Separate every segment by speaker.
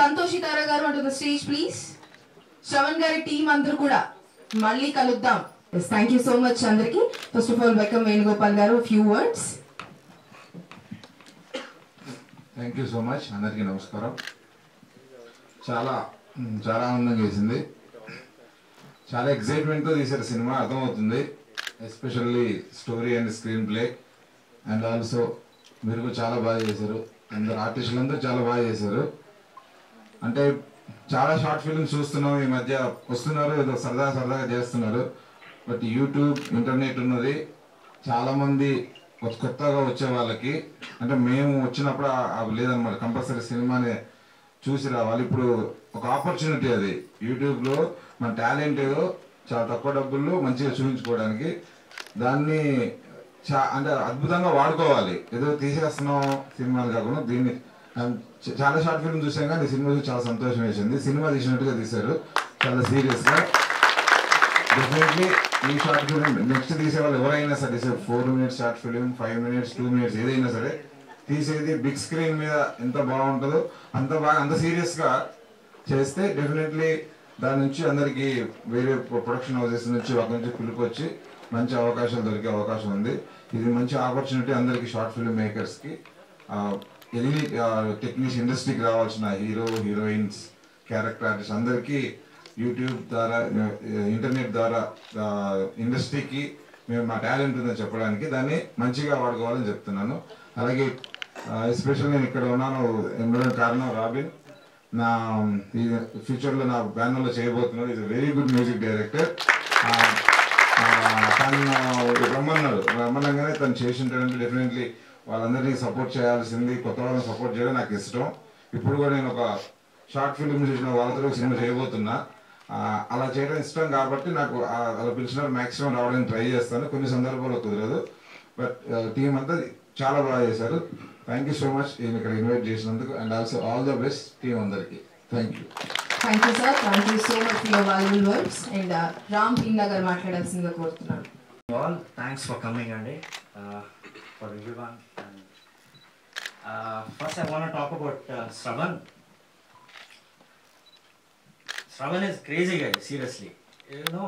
Speaker 1: సంతోషితారా గారు onto the stage please. Shravan గారి team అందరూ కూడా మళ్ళీ కలుద్దాం. థ్యాంక్ యూ సో మచ్ అందరికి. First of all welcome Venugopal garu, few words.
Speaker 2: Thank you so much. అందరికీ నమస్కారం. చాలా చాలా ఆనందంగా వేసింది. చాలా ఎక్సైట్మెంట్తో తీశారు సినిమా, అర్థమవుతుంది. Especially story and screen play and also మీరు కూడా చాలా బాగా చేశారు. అందరు ఆర్టిస్టులందరూ చాలా బాగా చేశారు. అంటే చాలా షార్ట్ ఫిల్మ్స్ చూస్తున్నాం ఈ మధ్య, వస్తున్నారు ఏదో సరదాగా చేస్తున్నారు. బట్ యూట్యూబ్ ఇంటర్నెట్ ఉన్నది, చాలామంది కొత్తగా వచ్చే వాళ్ళకి, అంటే మేము వచ్చినప్పుడు లేదన్నమాట, కంపల్సరీ సినిమాని చూసి రావాలి. ఇప్పుడు ఒక ఆపర్చునిటీ అది, యూట్యూబ్లో మన టాలెంట్ చాలా తక్కువ డబ్బుల్లో మంచిగా చూపించుకోవడానికి. దాన్ని అంటే అద్భుతంగా వాడుకోవాలి. ఏదో తీసేస్తున్నాం సినిమాలు కాకుండా దీన్ని. చాలా షార్ట్ ఫిల్మ్ చూసాం కానీ సినిమా చూసి చాలా సంతోషం వేసింది. సినిమా తీసినట్టుగా తీశారు, చాలా సీరియస్గా. డెఫినెట్లీ ఈ షార్ట్ ఫిల్మ్ నెక్స్ట్ తీసేవాళ్ళు ఎవరైనా సరే, 4 minutes short film, 5 minutes, 2 minutes ఏదైనా సరే తీసేది బిగ్ స్క్రీన్ మీద ఎంత బాగుంటుందో అంత సీరియస్గా చేస్తే డెఫినెట్లీ దాని నుంచి అందరికీ వేరే ప్రొడక్షన్ హౌసెస్ నుంచి అక్కడి నుంచి పిలుపుకొచ్చి మంచి అవకాశాలు దొరికే అవకాశం ఉంది. ఇది మంచి ఆపర్చునిటీ అందరికీ, షార్ట్ ఫిల్మ్ మేకర్స్కి, ఎనీ టెక్నీషియన్, ఇండస్ట్రీకి రావాల్సిన హీరో హీరోయిన్స్, క్యారెక్టర్ ఆర్టిస్ట్ అందరికీ యూట్యూబ్ ద్వారా, ఇంటర్నెట్ ద్వారా ఇండస్ట్రీకి మేము మా టాలెంట్ ఉందని చెప్పడానికి దాన్ని మంచిగా వాడుకోవాలని చెప్తున్నాను. అలాగే ఎస్పెషల్ నేను ఇక్కడ ఉండడానికి కారణం రాబిన్. నా ఈ ఫ్యూచర్లో నా బ్యానర్లో చేయబోతున్నాడు. Is very good music director. తను రమ్మనగానే తను చేసి ఉంటాడంటే డెఫినెట్లీ వాళ్ళందరినీ సపోర్ట్ చేయాల్సింది, కొత్త వాళ్ళని సపోర్ట్ చేయడం నాకు ఇష్టం. ఇప్పుడు కూడా నేను ఒక షార్ట్ ఫిల్మ్ చేసిన వాళ్ళతో సినిమా చేయబోతున్నా. అలా చేయడం ఇష్టం కాబట్టి నాకు అలా పిలిచిన మ్యాక్సిమం రావడానికి ట్రై చేస్తాను. కొన్ని సందర్భాల్లో కుదరదు, బట్ టీం అంతా చాలా బాగా చేశారు. థ్యాంక్ యూ సో మచ్ నేను ఇక్కడ ఇన్వైట్ చేసినందుకు. And also all the best team అందరికి. Thank you.
Speaker 1: Thank you sir. Thank you so much for your valuable words. And Ram Bheemla garu మాట్లాడాల్సిందిగా కోరుతున్నాను.
Speaker 3: All thanks for coming Andy, for everyone. And, first I want to talk about Shravan. Shravan is crazy guy, seriously. You know,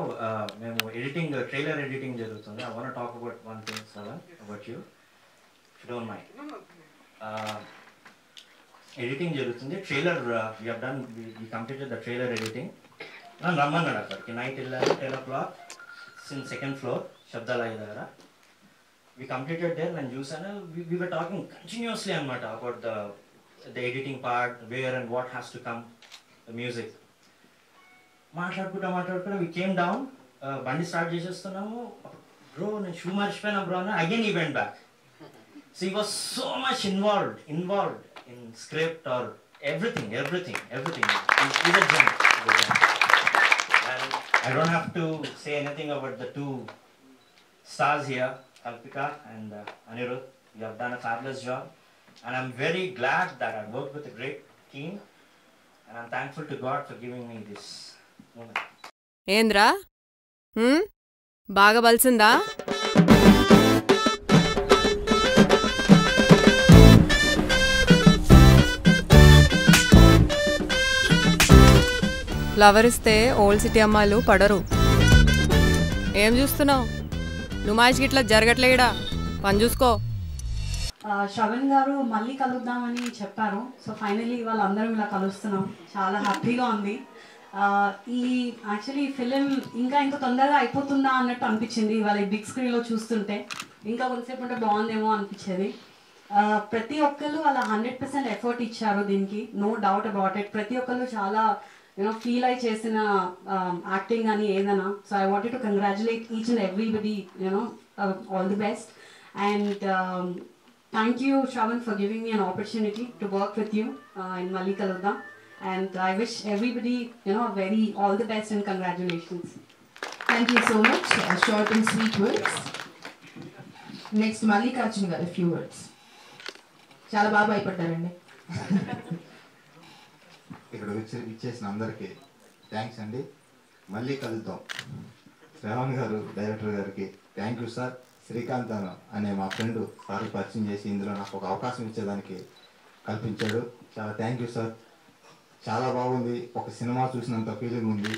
Speaker 3: memo editing, trailer editing jarugutundi. I want to talk about one thing, Shravan, about you, if you don't mind. Editing jarugutundi. Trailer we have done. We completed the trailer editing. Nanu rammannadu akkadiki night 10 o'clock in second floor. Shabdalaya Dagara. We completed there and we were talking continuously about the editing part, where and what has to come, the music. Maatladukunta we came down, bandi start chestunnamo, bro na shoe marchipayana bro na again he went back. So he was so much involved in script or everything. He's a gem. And I don't have to say anything about the two stars here, Kalpika and Anirudh. You have done a fabulous job, and I'm very glad that I worked with a great team, and I'm thankful to God for giving me this moment.
Speaker 4: Endra, baga balsinda? Flower ఇస్తే old city అమ్మాయిలు పడరు. ఏం చూస్తున్నావు? నుమాయిష్ గిట్లా జరగట్లేడా? పని చూసుకో.
Speaker 5: శ్రవణ్ గారు మళ్ళీ కలుద్దామని చెప్పారు. సో ఫైనలీ వాళ్ళందరం ఇలా కలుస్తున్నాం. చాలా హ్యాపీగా ఉంది. ఈ యాక్చువల్లీ ఫిలిం ఇంకా తొందరగా అయిపోతుందా అన్నట్టు అనిపించింది ఇవాళ బిగ్ స్క్రీన్లో చూస్తుంటే. ఇంకా కొంతసేపు ఉంటే బాగుందేమో అనిపించేది. ప్రతి ఒక్కరు వాళ్ళ 100% ఎఫర్ట్ ఇచ్చారు దీనికి, నో డౌట్ అబౌట్ ఇట్. ప్రతి ఒక్కరు చాలా ఫీల్ అయి చేసిన యాక్టింగ్ అని ఏదైనా. So I wanted to congratulate each and everybody, all the best. And thank you, Shravan, for giving me an opportunity to work with you in Malli Kaluddam. And I wish everybody, all the best and congratulations.
Speaker 1: Thank you so much. Short and sweet words. Next, Mallikarjun garu, a few words. చాలా బాగా భయపడ్డారండి.
Speaker 6: ఇక్కడ ఇచ్చేసిన అందరికీ thanks అండి. మళ్ళీ కలుద్దాం. శ్రావణ్ గారు, director గారికి థ్యాంక్ యూ సార్. శ్రీకాంత్ అనే మా ఫ్రెండ్ సార్ పరిచయం చేసి ఇందులో నాకు ఒక అవకాశం ఇచ్చేదానికి కల్పించాడు. చాలా థ్యాంక్ యూ సార్. చాలా బాగుంది. ఒక సినిమా చూసినంత ఫీలింగ్ ఉంది.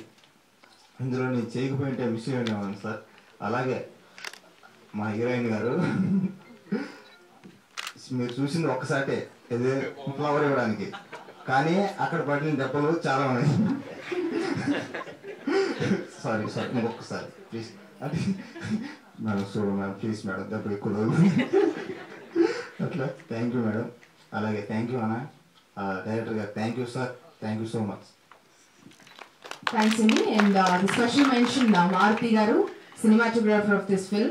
Speaker 6: ఇందులో నేను చేయకపోయింటే మిస్ అయ్యేవాడిని సార్. అలాగే మా హీరోయిన్ గారు మీరు చూసింది ఒక్కసాటే ఇదే ఫ్లవర్ ఇవ్వడానికి, కానీ అక్కడ పడిన దెబ్బలు చాలా ఉన్నాయి. సారీ ఇంకొకసారి ప్లీజ్. అంటే మేడం మేడం ప్లీజ్ మేడం దెబ్బ ఎక్కువ అట్లా. Thank you madam. అలాగే థ్యాంక్ యూ అన్న director garu. Thank you sir. Thank you so much.
Speaker 1: Thanks అండి. And the special mention Maruthi garu, cinematographer of this film.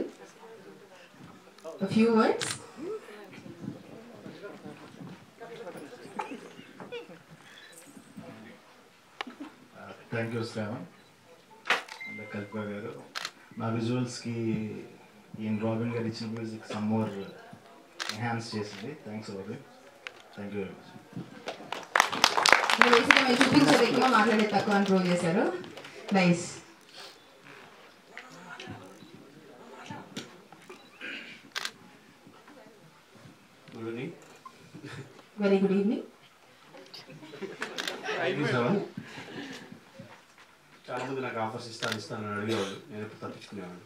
Speaker 1: A few words.
Speaker 7: Thank you Shravan and Kalpa garu. నా విజువల్స్కి ఈయన Robin garu ఇచ్చిన మ్యూజిక్ సమ్ మోర్ ఎన్హాన్స్ చేసింది. Thanks for it. Thank you very much.
Speaker 1: మీరు చూపించేది ఎక్కువ, మాట్లాడే తక్కువ అని ప్రూవ్ చేశారు. Nice.
Speaker 8: Good evening.
Speaker 1: Very good evening.
Speaker 8: చాలా మంది నాకు ఆఫర్స్ ఇస్తానని అడిగేవాళ్ళు. నేను ఎప్పుడు తప్పించుకునేవాడిని.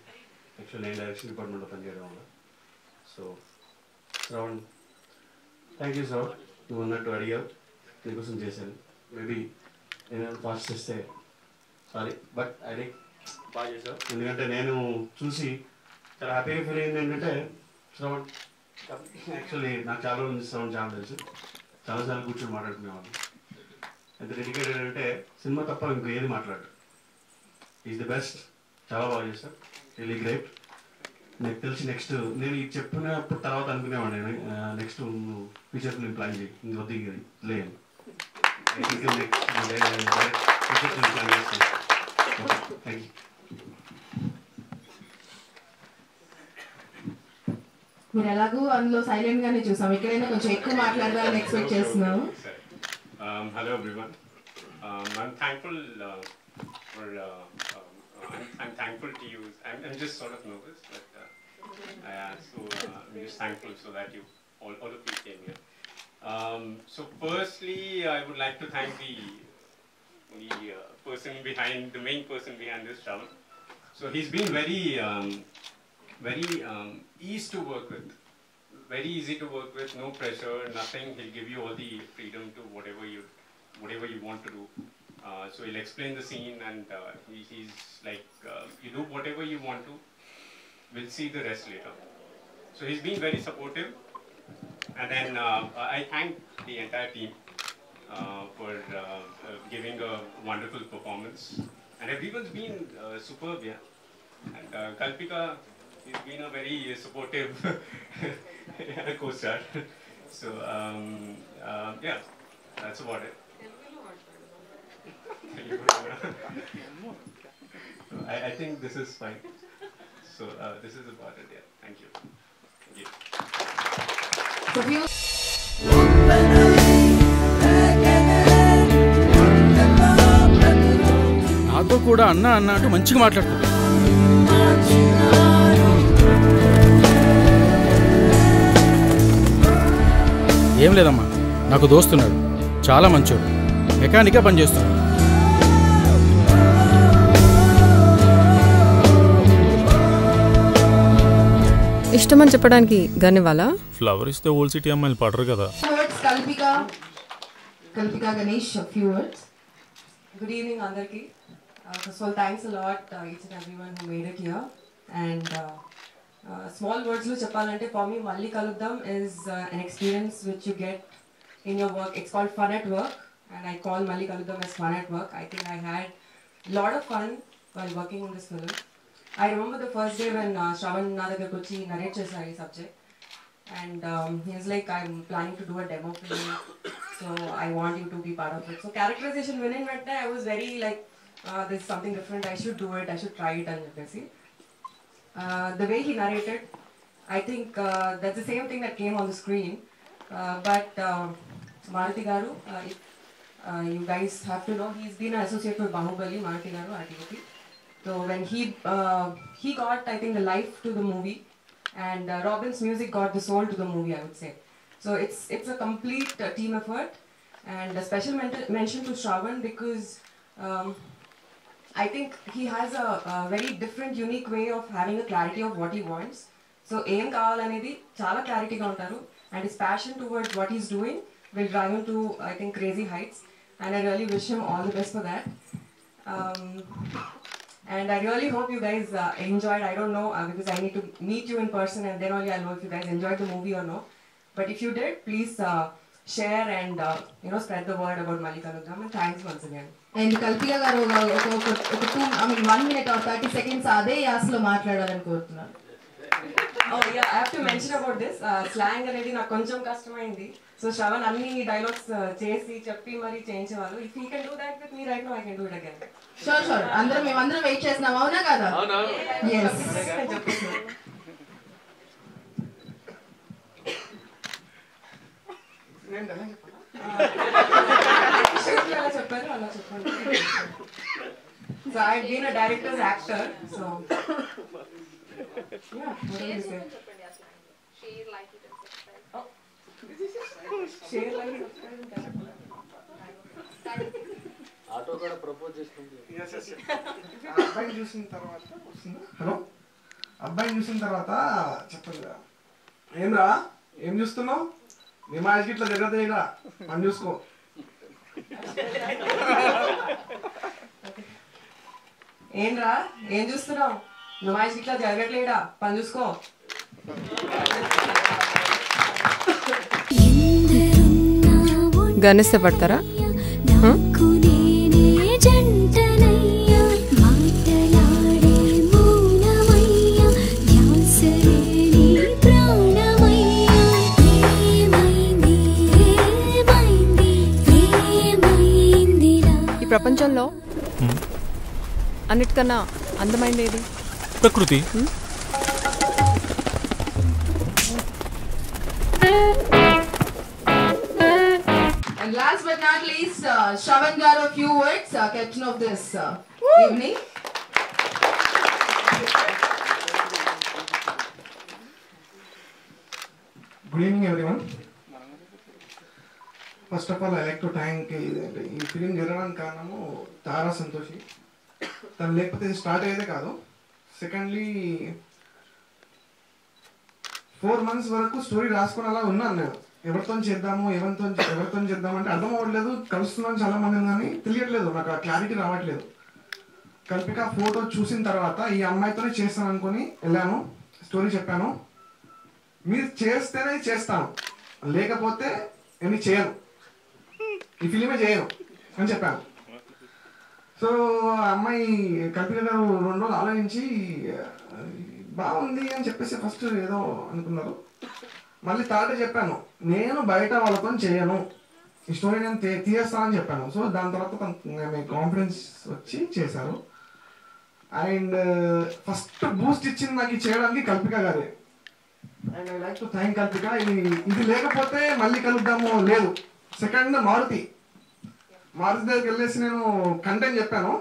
Speaker 8: యాక్చువల్ నేను డైరెక్షన్ డిపార్ట్మెంట్లో పనిచేయడం వల్ల. So Shravan thank you Shravan. నువ్వు ఉన్నట్టు అడిగావు, నీకోసం చేశాను. మేబీ నేను ఫాస్ట్ చేస్తే సారీ, బట్ అది బాగా చేసావు. ఎందుకంటే నేను చూసి చాలా హ్యాపీగా ఫీల్ అయింది ఏంటంటే శ్రవణ్ యాక్చువల్లీ నాకు చాలా రోజుల నుంచి శ్రవణ్ చాలా తెలుసు. చాలాసార్లు కూర్చొని మాట్లాడుకునేవాళ్ళు. ఎంత డెడికేటెడ్ అంటే సినిమా తప్ప ఇంకో ఏది మాట్లాడు. Is the best. చాలా బాగా చేశారు. Really great. నాకు తెలిసి నెక్స్ట్ నేను ఇది చెప్పినప్పుడు తర్వాత అనుకునేవాడు నేను నెక్స్ట్ నువ్వు ఫ్యూచర్ ఫిల్మ్ ప్లాన్ చేయి, ఇంకొద్ది లేదు. ఫ్యూచర్ ఫిల్మ్ ప్లాన్ చేస్తాను. Thank you.
Speaker 1: మీరు ఎలాగో అందులో సైలెంట్ గానే చూసాం, ఇక్కడైనా కొంచెం ఎక్కువ మాట్లాడదామని ఎక్స్పెక్ట్ చేస్తున్నాము.
Speaker 8: Hello everyone. I'm thankful for I'm thankful to you. I'm just sort of nervous, but I'm just thankful so that you all of you came here. So firstly, I would like to thank the main person behind this, Shravan. So he's been very easy to work with. Very easy to work with, no pressure, nothing. He'll give you all the freedom to whatever you want to do. So he'll explain the scene, and he's like, you do whatever you want to. We'll see the rest later. So he's been very supportive, and then I thank the entire team for giving a wonderful performance, and everyone's been superb, yeah. And Kalpika, he's been a very supportive co-star. So yeah, that's about it. I think this is fine. So this is about it. Yeah. Thank you. Thank you.
Speaker 9: నాతో కూడా అన్న అంటూ మంచిగా మాట్లాడుతుంది. ఏం లేదమ్మా, నాకు దోస్తున్నాడు, చాలా మంచోడు, మెకానిక్గా పనిచేస్తున్నాడు.
Speaker 4: ఇష్టమని చెప్పడానికి గనివ్వాలా?
Speaker 10: ఫ్లవర్ ఇస్తే ఓల్డ్ సిటీ అమ్మాయిలు పడరు కదా.
Speaker 1: Kalpika Ganesh, a few words.
Speaker 11: Good evening, Andarki. First of all, thanks a lot each and everyone who made it here. And small words lo cheppalante, for me Malli Kaludam is an experience which you get in your work. It's called fun at work, and I call Malli Kaludam as fun at work. I think I had a lot of fun while working in this film. I remember the first day when Shravan na daggaraku vachi narrate chesaru ee subject, and he was like, I'm planning to do a demo film, so I want you to be part of it. So characterization winning vente I was very like, this is something different, I should do it, I should try it and cheppesi. The way he narrated, I think that's the same thing that came on the screen. But Maruti Garu, you guys have to know, he's been an associate with Bahubali, Maruti Garu, RTOP. So when he got, I think, the life to the movie, and Robin's music got the soul to the movie, I would say. So it's a complete team effort, and a special mention to Shravan because I think he has a very different, unique way of having a clarity of what he wants. So aim kavalanedi chala clarity ga untaru, and his passion towards what he's doing will drive him to, I think, crazy heights, and I really wish him all the best for that. And I really hope you guys enjoyed. I don't know because I need to meet you in person, and then only I'll know if you guys enjoyed the movie or no. But if you did, please share and spread the word about Malli Kaludam, and thanks once again.
Speaker 1: And Kalpika garu oka 1 minute or 30 seconds ade yaslo maatladalani korutunnaru.
Speaker 11: Oh yeah, I have to mention about this. Slang anedi na koncham kastamaindi. So Shravan anni dialogues chesi cheppi mari cheinchevaru. If he can do that with me right now, I can do it again.
Speaker 1: Sure. Andram wait chestunam avuna kada? Yes.
Speaker 11: So I've been a director's actor, so yeah, what do you say? Share, like it and subscribe. Oh. Share, like it, subscribe.
Speaker 12: Auto కూడా propose చేసుకుంది.
Speaker 13: అబ్బాయిని చూసిన తర్వాత వస్తుందా? Hello, అబ్బాయిని చూసిన తర్వాత చెప్పండి. ఏమ్రా, ఏం చూస్తున్నావు? నీ మాటకి ఇట్లా జరగదేగా, పని చూసుకో.
Speaker 11: ఏంరా, ఏం చూస్తున్నావు? నువ్వు మాటకి ఇట్లా జరగట్లేడా, పని చూసుకో.
Speaker 4: గనిస్తే పడతారా? ఈ ప్రపంచంలో అన్నిటికన్నా అందమైంది ఏది?
Speaker 10: ప్రకృతి.
Speaker 1: And last but not least, Shravan garu, a few words, captain of this evening.
Speaker 13: Good evening, everyone. First of all, I like to thank ఈ ఫిలిం జరగడానికి కారణము తారా సంతోషి. తను లేకపోతే ఇది స్టార్ట్ అయ్యేదే కాదు. సెకండ్లీ 4 months వరకు స్టోరీ రాసుకొని అలా ఉన్నాను నేను. ఎవరితో చేద్దాము అంటే అర్థం అవ్వట్లేదు. కలుస్తున్నాను చాలా మందిని కానీ తెలియట్లేదు, నాకు ఆ క్లారిటీ రావట్లేదు. కల్పిక ఫోటో చూసిన తర్వాత ఈ అమ్మాయితోనే చేస్తాను అనుకుని వెళ్ళాను, స్టోరీ చెప్పాను. మీరు చేస్తేనే చేస్తాను, లేకపోతే ఏమి చేయను, ఈ ఫిలిమే చేయను అని చెప్పాను. సో అమ్మాయి కల్పిక గారు 2 రోజులు ఆలోచించి బాగుంది అని చెప్పేసి ఫస్ట్ ఏదో అనుకున్నారు. మళ్ళీ థర్డ్ చెప్పాను, నేను బయట వాళ్ళతో చేయను, ఈ స్టోరీ నేను తీయేస్తానని చెప్పాను. సో దాని తర్వాత కాన్ఫిడెన్స్ వచ్చి చేశారు. అండ్ ఫస్ట్ బూస్ట్ ఇచ్చింది నాకు చేయడానికి కల్పిక గారే. And I like to thank Kalpika. ఇది లేకపోతే మళ్ళీ కలుద్దాము లేదు. సెకండ్ మారుతి దగ్గరికి వెళ్ళేసి నేను కంటెంట్ చెప్పాను.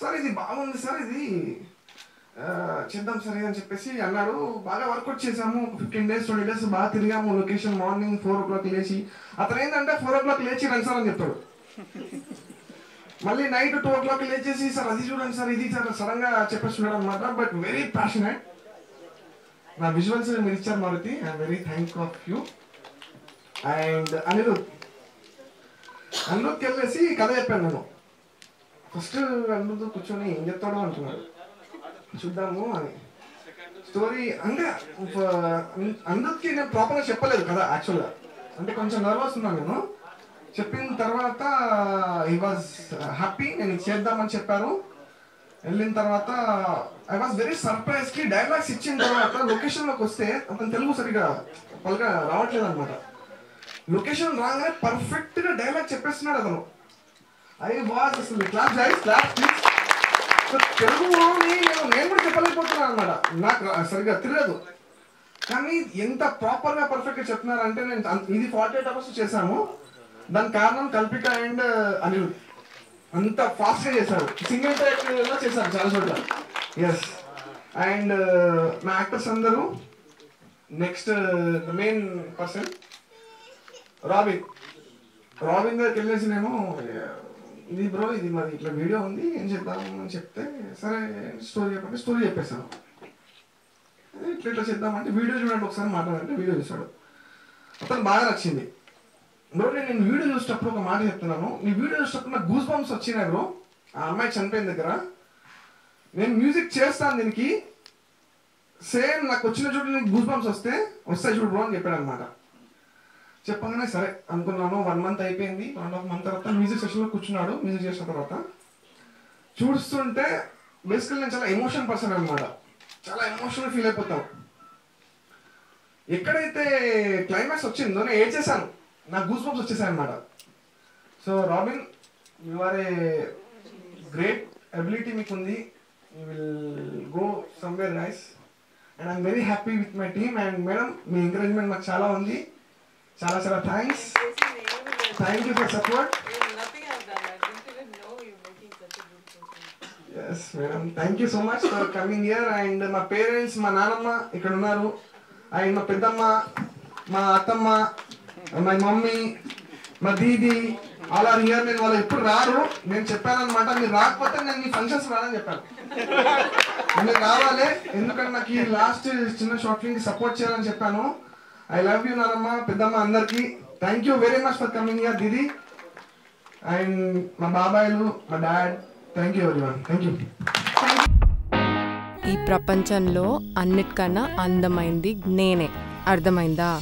Speaker 13: సార్ ఇది బాగుంది సార్, ఇది చేద్దాం సార్ అని చెప్పేసి అన్నారు. బాగా వర్కౌట్ చేసాము. 15 days 20 days బాగా తిరిగాము లొకేషన్. మార్నింగ్ 4 o'clock లేచి, అతను ఏంటంటే 4 o'clock లేచి రండి సార్ అని చెప్పాడు. మళ్ళీ నైట్ 2 o'clock లేచేసి సార్ అది చూడండి సార్, ఇది సార్ సడన్ గా చెప్పేస్తున్నాడు అనమాట. But very passionate. నా విజువల్స్ మీరు ఇచ్చారు Maruthi, I'm very thank of you. And అనిరుద్కి వెళ్ళేసి కథ చెప్పాను నేను. ఫస్ట్ అనిరుద్ కూర్చొని ఏం చెప్తాడో అంటున్నాడు, చూద్దాము అని. స్టోరీ అంటే అనిరుద్కి నేను ప్రాపర్గా చెప్పలేదు కదా యాక్చువల్గా, అంటే కొంచెం నర్వస్ ఉన్నాను నేను. చెప్పిన తర్వాత హీ వాజ్ హ్యాపీ, నేను చేద్దామని చెప్పారు. వెళ్ళిన తర్వాత ఐ వాజ్ వెరీ సర్ప్రైజ్కి డైలాగ్స్ ఇచ్చిన తర్వాత లొకేషన్లోకి వస్తే అతను తెలుగు సరిగా పలుగా రావట్లేదు అనమాట. లొకేషన్ రాగానే పర్ఫెక్ట్గా డైలాగ్ చెప్పేస్తున్నాడు అతను. ఐ వాజ్ అసలు క్లాస్ ప్లీజ్. తెలుగులోని నేను కూడా చెప్పలేకపోతున్నాను అనమాట, నాకు సరిగ్గా తిరగదు. కానీ ఎంత ప్రాపర్గా పర్ఫెక్ట్గా చెప్తున్నారంటే, నేను ఇది 48 hours చేశాము. దానికి కారణం కల్పిక అండ్ అనిరుద్. అంత ఫాస్ట్గా చేశారు, సింగిల్ టేక్లో చేశారు చాలా చోట్ల. ఎస్. అండ్ నా యాక్టర్స్ అందరూ. Next the main person robin దగ్గరికి వెళ్ళేసి నేను, ఇది బ్రో ఇది మరి ఇట్లా వీడియో ఉంది ఏం చేద్దాం అని చెప్తే, సరే స్టోరీ చెప్పండి, స్టోరీ చెప్పేశాను. ఇట్లా చేద్దామంటే వీడియో చూడండి ఒకసారి మాట్లాడంటే వీడియో చూశాడు. అతను బాగా నచ్చింది. బ్రో నేను వీడియో చూసేటప్పుడు ఒక మాట చెప్తున్నాను, నీ వీడియో చూసేటప్పుడు నాకు గూస్ బంప్స్ వచ్చినాయి బ్రో. ఆ అమ్మాయి చనిపోయిన దగ్గర నేను మ్యూజిక్ చేస్తాను దీనికి, సేమ్ నాకు వచ్చిన చోటు నీకు గూస్ బంప్స్ వస్తాయి చూడు బ్రో అని చెప్పాడు అనమాట. చెప్పగానే సరే అనుకున్నాను. 1 month అయిపోయింది. 1.5 month తర్వాత మ్యూజిక్ సెషన్లో కూర్చున్నాడు. మ్యూజిక్ చేసిన తర్వాత చూస్తుంటే బేసికల్ నేను చాలా ఎమోషన్ పర్సన్ అనమాట, చాలా ఎమోషనల్ ఫీల్ అయిపోతాను. ఎక్కడైతే క్లైమాక్స్ వచ్చిందో నేను ఏడ్చేసాను, నాకు గూస్ బంప్స్ వచ్చేసాయి అనమాట. So Robin, you are a great ability మీకు ఉంది, you will go somewhere guys. And I'm very happy with my team. And madam మీ ఎంకరేజ్మెంట్ మాకు చాలా ఉంది, చాలా thanks. Thank you for support. Yes madam, thank you so much for coming here. And మా parents, మా నాన్నమ్మ ఇక్కడ ఉన్నారు, అండ్ మా పెద్దమ్మ, మా అత్తమ్మ, మై మమ్మీ, మా దీది, ఆల్ ఆర్ హియర్. నేను వాళ్ళు ఎప్పుడు రారు, నేను చెప్పాను అనమాట, మీరు రాకపోతే నేను మీ ఫంక్షన్స్ రానని చెప్పాను. మీరు రావాలి, ఎందుకంటే నాకు ఈ లాస్ట్ చిన్న షార్ట్ ఫిల్మ్కి సపోర్ట్ చేయాలని చెప్పాను. ఐ లవ్ యూ నానమ్మ, పెద్దమ్మ, అందరికి thank you very much for coming here Didi. And మా బాబాయిలు, మా dad, thank you everyone. Thank you.
Speaker 4: ఈ ప్రపంచంలో అన్నిటికన్నా అందమైంది నేనే, అర్థమైందా?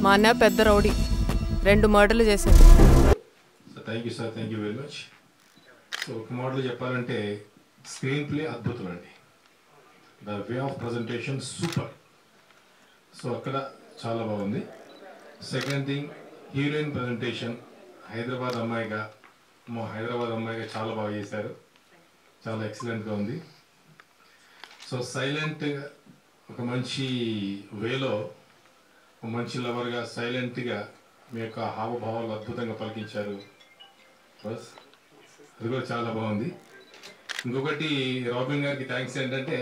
Speaker 4: మా అన్న పెద్ద రౌడీ, 2 మర్డర్లు చేశాడు.
Speaker 14: Thank you sir, thank you very much. So ఒక మాటలు చెప్పాలంటే స్క్రీన్ ప్లే అద్భుతం అండి, the way of presentation super. So అక్కడ చాలా బాగుంది. Second thing, heroine presentation Hyderabad అమ్మాయిగా చాలా బాగా చేశారు, చాలా ఎక్సలెంట్గా ఉంది. సో సైలెంట్గా ఒక మంచి వేలో, ఒక మంచి లవర్గా సైలెంట్గా మీ యొక్క హావభావాలు అద్భుతంగా పలికించారు. బస్ అది కూడా చాలా బాగుంది. ఇంకొకటి రాబిన్ గారికి థ్యాంక్స్ ఏంటంటే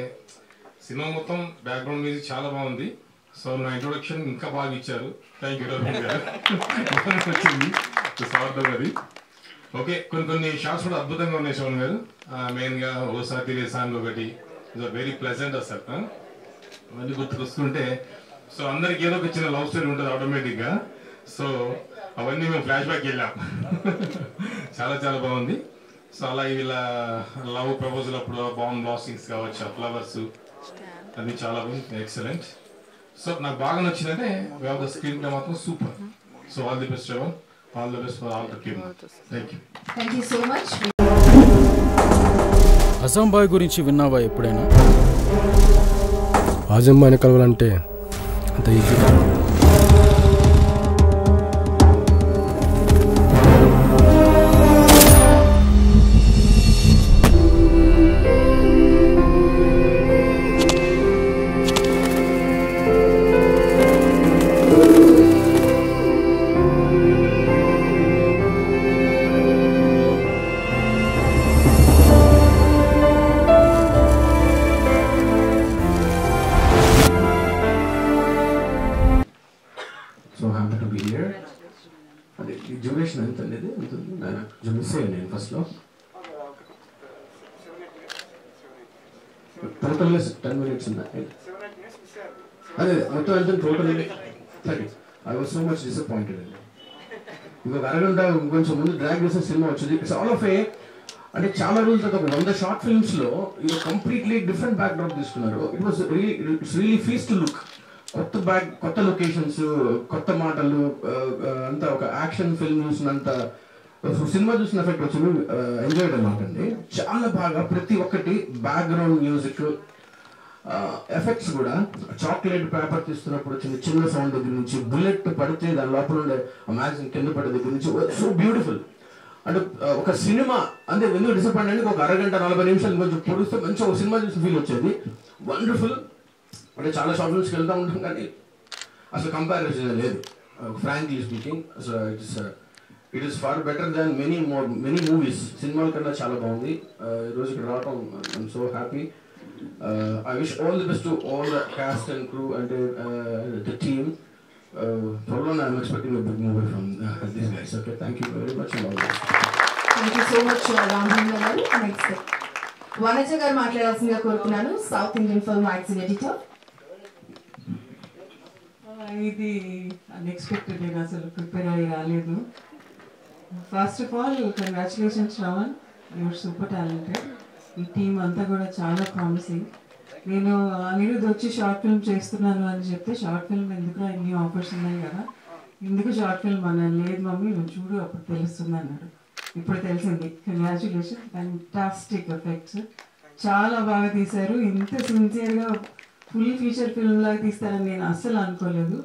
Speaker 14: సినిమా మొత్తం బ్యాక్గ్రౌండ్ మ్యూజిక్ చాలా బాగుంది. సో నా ఇంట్రొడక్షన్ ఇంకా బాగా ఇచ్చారు. థ్యాంక్ యూ రాబిన్ గారు, వచ్చింది స్వార్థం అది. ఓకే, కొన్ని షార్ట్స్ కూడా అద్భుతంగా ఉన్నాయి శోభన్ గారు. మెయిన్గా ఓసారి తిరిగే సాంగ్ ఒకటి వెరీ ప్లెజెంట్ అసలు, అవన్నీ గుర్తుకొస్తుంటే. సో అందరికి ఏదో ఒక చిన్న లవ్ స్టోరీ ఉంటుంది ఆటోమేటిక్గా. సో అవన్నీ మేము ఫ్లాష్ బ్యాక్ వెళ్ళాం. చాలా బాగుంది. సో అలా వీళ్ళ లవ్ ప్రపోజల్ అప్పుడు బాంబ్ బ్లాస్టింగ్స్ కావచ్చు, ఫ్లవర్స్, అది చాలా ఎక్సలెంట్. సో నాకు బాగా నచ్చిందంటే ద స్క్రీన్ ప్లే మాత్రం super. So all the best ever, all the best for all the team. Thank you
Speaker 1: so much.
Speaker 9: Azam boy గురించి విన్నావా ఎప్పుడైనా?
Speaker 15: అజం బాయ్ని కలవాలంటే అంత ఈజీ.
Speaker 16: మిస్ అయ్యాను నేను ఫస్ట్లో. టోటల్గా 10 minutes ఉన్నాయి. అదే మొత్తం వెళ్తే టోటల్గా 30. I was so much disappointed అండి. ఇంకొక అరగంట కొంచెం ముందు డ్రాగ్ చేసిన సినిమా వచ్చింది. ఇట్స్ ఆల్ ఆఫ్ ఏ అంటే చాలా రోజుల తర్వాత ఒక 100 షార్ట్ ఫిల్మ్స్లో ఇది కంప్లీట్లీ డిఫరెంట్ బ్యాక్ డ్రాప్ తీసుకున్నారు. It's really fees to look. కొత్త లొకేషన్స్, కొత్త మాటలు, అంతా ఒక యాక్షన్ ఫిల్మ్ చూసినంత సినిమా చూసిన ఎఫెక్ట్ వచ్చింది. ఎంజాయ్ అనమాట అండి. చాలా బాగా ప్రతి ఒక్కటి బ్యాక్గ్రౌండ్ మ్యూజిక్, ఎఫెక్ట్స్ కూడా చాక్లెట్ పేపర్ తీస్తున్నప్పుడు వచ్చిన చిన్న సౌండ్ దగ్గర నుంచి బుల్లెట్ పడితే దాని లోపల ఉండే మ్యాగ్జిన్ కింద పడే దగ్గర నుంచి సో బ్యూటిఫుల్. అంటే ఒక సినిమా అంటే ఎందుకు డిసప్పాయింట్ అంటే ఒక అరగంట 40 నిమిషాలు కొంచెం పొడిస్తే మంచిగా ఒక సినిమా చూసి ఫీల్ వచ్చేది. వండర్ఫుల్. అంటే చాలా షార్ట్ ఫిల్మ్స్కి వెళ్తూ ఉంటాం కానీ అసలు కంపారిజన్ లేదు. ఫ్రాంక్లీ స్పీకింగ్ అసలు it is far better than many movies. సినిమాల కన్నా చాలా బాగుంది. ఈరోజు ఇక్కడ రావటం I'm so happy. I wish all the best to all the cast and crew and the team. I'm expecting a big movie from these guys. Okay, thank you very much and all the best.
Speaker 1: Thank you so much, Ramdhanu garu. Next, Vanaja garu మాట్లాడాల్సిందిగా కోరుతున్నాను. South Indian film magazine editor.
Speaker 17: ఇది unexpected. నేను అసలు prepare అయ్యి రాలేదు. First of all congratulations Shravan, you're super talented. ఈ team అంతా కూడా చాలా ప్రామిసింగ్. నేను అనిరుద్ధ్ వచ్చి షార్ట్ ఫిల్మ్ చేస్తున్నాను అని చెప్తే షార్ట్ ఫిల్మ్ ఎందుకు ఇన్ని ఆఫర్స్ ఉన్నాయి కదా, ఎందుకు షార్ట్ ఫిల్మ్ అన్నాను. లేదు మమ్మీ నువ్వు చూడు అప్పుడు తెలుస్తుంది అన్నాడు. ఇప్పుడు తెలిసింది. కంగ్రాచులేషన్, ఫ్యాంటాస్టిక్ ఎఫెక్ట్స్, చాలా బాగా తీశారు. ఇంత సిన్సియర్గా ఫుల్ ఫీచర్ ఫిల్మ్ లాగా తీస్తారని నేను అస్సలు అనుకోలేదు.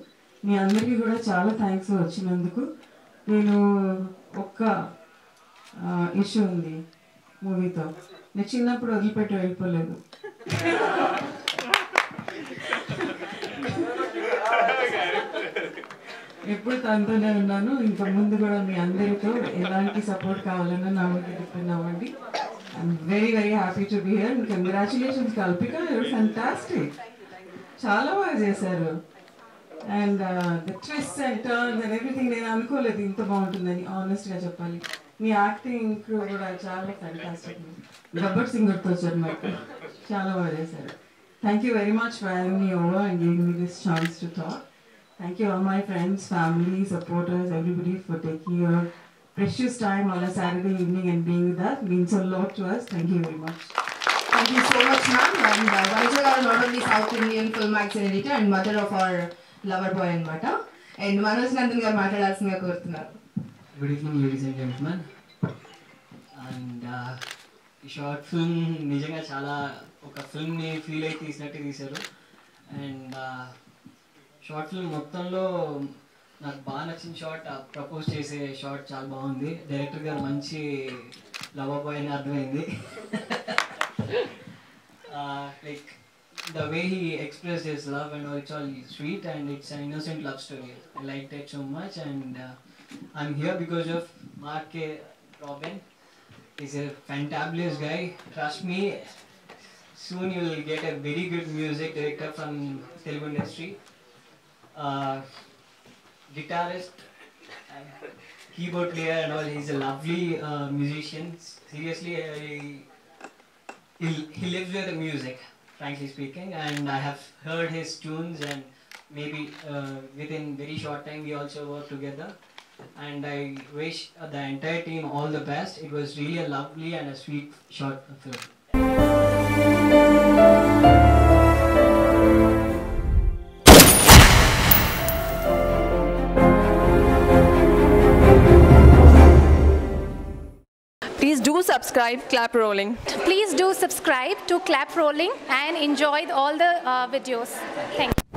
Speaker 17: మీ అందరికీ కూడా చాలా థ్యాంక్స్ వచ్చినందుకు. నేను ఒక్క ఇష్యూ ఉంది మూవీతో. నేను చిన్నప్పుడు వదిలిపెట్టి వెళ్ళిపోలేదు. ఎప్పుడు తనతోనే ఉన్నాను. ఇంకా ముందు కూడా మీ అందరితో ఎలాంటి సపోర్ట్ కావాలన్నా నా ముందు డిపెండ్ అవ్వండి. I'm very very happy to be here. Congratulations Kalpika, you're fantastic. చాలా బాగా చేశారు. And the twist and turns and everything నేను అనుకోలేదు ఇంత బాగుంటుందని, ఆనెస్ట్గా చెప్పాలి. మీ యాక్టింగ్ కూడా చాలా ఫ్యాంటాస్టిక్. గబ్బర్ సింగ్ గుర్తొచ్చారు నాకు. చాలా బాగా చేశారు. Thank you very much for having me over and giving me this chance to talk. Thank you all my friends, family, supporters, everybody for taking your precious time on a Saturday evening and being with us. It means a lot to us. Thank you very much.
Speaker 1: Thank you so much, ma'am. And Vanaja garu not only South Indian Film Magazine editor and mother of our lover boy anamata. And Manoj Nandan garu maatladalsinదిగా కోరుతున్నారు.
Speaker 18: Good evening, ladies and gentlemen. And ఈ short film నిజంగా చాలా ఒక ఫిల్మ్ని feel అయితే తీసినట్టు తీశారు. And short film మొత్తంలో నాకు బాగా నచ్చిన షార్ట్ ప్రపోజ్ చేసే షార్ట్ చాలా బాగుంది. డైరెక్టర్ గారు మంచి లవర్ బాయ్ అని అర్థమైంది. Like the way he express his love and it's all sweet and it's an innocent love story. I like that so much and I'm here because of mark K robin. He's a fantabulous guy. Trust me, soon you will get a very good music director from Telugu industry. Guitarist, keyboard player and all. He's a lovely musician. Seriously, he lives with the music, frankly speaking. And I have heard his tunes and maybe within very short time we also work together. And I wish the entire team all the best. It was really a lovely and a sweet short film.
Speaker 4: Please do subscribe Clap Rolling.
Speaker 19: Please do subscribe to Clap Rolling and enjoy all the videos. Thank you.